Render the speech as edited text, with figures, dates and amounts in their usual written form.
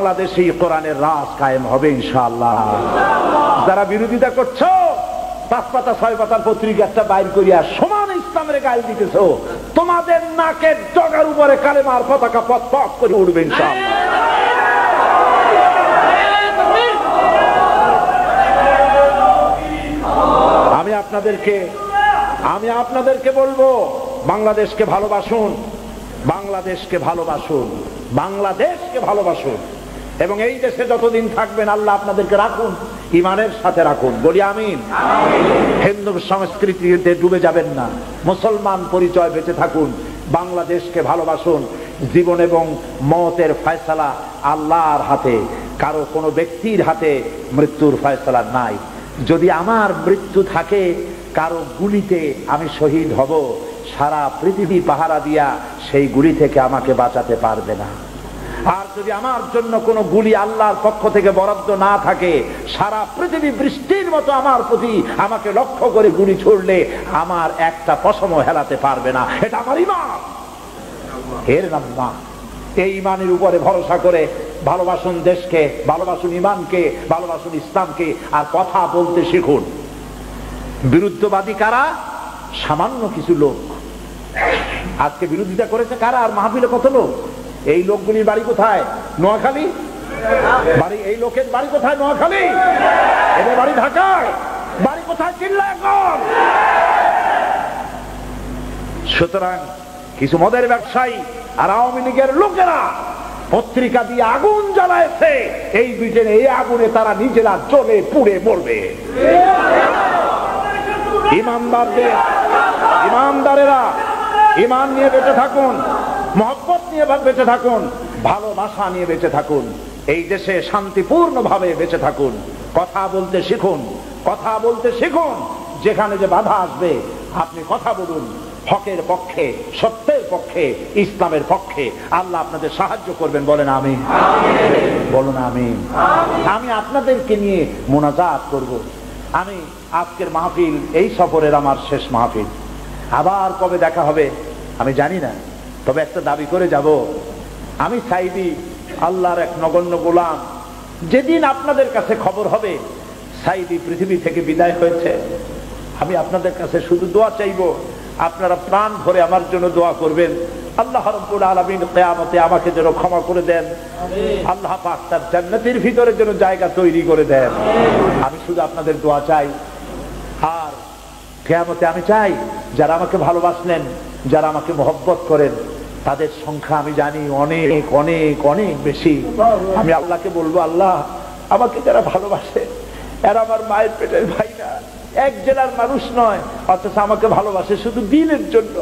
বাংলাদেশেই কোরআনের রাজ কায়েম হবে ইনশাআল্লাহ। যারা বিরোধিতা করছো, 5 পাতা 6 পাতার পত্রিকা একটা বাইর করিয়া সমান ইসলামের গায়ে দিতেছো, তোমাদের নাকের ডগার উপরে কালেমার পতাকা পথ পথ করে উঠবে ইনশাআল্লাহ। আমি আপনাদেরকে বলবো, বাংলাদেশকে ভালোবাসুন, বাংলাদেশকে ভালোবাসুন, বাংলাদেশকে ভালোবাসুন, এবং এই দেশে যতদিন থাকবেন আল্লাহ আপনাদেরকে রাখুন, ইমানের সাথে রাখুন। বলি আমিন। হিন্দু সংস্কৃতিতে ডুবে যাবেন না, মুসলমান পরিচয় বেঁচে থাকুন, বাংলাদেশকে ভালোবাসুন। জীবন এবং মওতের ফয়সালা আল্লাহর হাতে, কারো কোনো ব্যক্তির হাতে মৃত্যুর ফয়সালা নাই। যদি আমার মৃত্যু থাকে, কারো গুলিতে আমি শহীদ হব, সারা পৃথিবী পাহারা দিয়া সেই গুলি থেকে আমাকে বাঁচাতে পারবে না। আর যদি আমার জন্য কোনো গুলি আল্লাহর পক্ষ থেকে বরাদ্দ না থাকে, সারা পৃথিবী বৃষ্টির মতো আমার প্রতি আমাকে লক্ষ্য করে গুলি ছুড়লে আমার একটা পশমও হেলাতে পারবে না। এটা আমার ঈমান, এর নাম ঈমান। এই ঈমানের উপরে ভরসা করে ভালোবাসুন দেশকে, ভালোবাসুন ঈমানকে, ভালোবাসুন ইসলামকে, আর কথা বলতে শিখুন। বিরুদ্ধবাদী কারা? সামান্য কিছু লোক। আজকে বিরোধিতা করেছে কারা? আর মাহফিলে কত লোক? এই লোকগুলির বাড়ি কোথায়? নোয়াখালী। বাড়ি এই লোকের বাড়ি কোথায়? নোয়াখালী। এদের বাড়ি ঢাকায়। বাড়ি কোথায়? চিল্লায় এখন। সুতরাং কিছু মদের ব্যবসায়ী আর আওয়ামী লীগের লোকেরা পত্রিকা দিয়ে আগুন জ্বালায়েছে, এই ব্রিটেনে এই আগুনে তারা নিজেরা জ্বলে পুড়ে মরবে। ইমানদারেরা ঈমান নিয়ে বেঁচে থাকুন, মহব্বত নিয়ে বেঁচে থাকুন, ভালোবাসা নিয়ে বেঁচে থাকুন, এই দেশে শান্তিপূর্ণ ভাবে বেঁচে থাকুন। কথা বলতে শিখুন, কথা বলতে শিখুন। যেখানে যে বাধা আসবে আপনি কথা বলুন, হকের পক্ষে, সত্যের পক্ষে, ইসলামের পক্ষে। আল্লাহ আপনাদের সাহায্য করবেন। বলেন আমিন। বলুন আমিন। আমি আপনাদেরকে নিয়ে মোনাজাত করব। আমি আজকের মাহফিল এই সফরের আমার শেষ মাহফিল। আবার কবে দেখা হবে আমি জানি না, তবে একটা দাবি করে যাব, আমি চাইবি আল্লাহর এক নগণ্য গোলাম। যেদিন আপনাদের কাছে খবর হবে সাইদি পৃথিবী থেকে বিদায় হয়েছে, আমি আপনাদের কাছে শুধু দোয়া চাইব, আপনারা প্রাণ ভরে আমার জন্য দোয়া করবেন। আল্লাহ রাব্বুল আলামিন কিয়ামতে আমাকে যেন ক্ষমা করে দেন, আল্লাহ পাক তার জান্নাতের ভিতরে যেন জায়গা তৈরি করে দেন। আমি শুধু আপনাদের দোয়া চাই। আর কিয়ামতে আমি চাই যারা আমাকে ভালোবাসলেন, যারা আমাকে মহব্বত করেন, তাদের সংখ্যা আমি জানি অনেক অনেক অনেক বেশি। আমি আল্লাহকে বলবো, আল্লাহ আমাকে যারা ভালোবাসে এরা আমার মায়ের পেটের ভাই না, এক জেলার মানুষ নয়, অথচ আমাকে ভালোবাসে শুধু দিনের জন্য।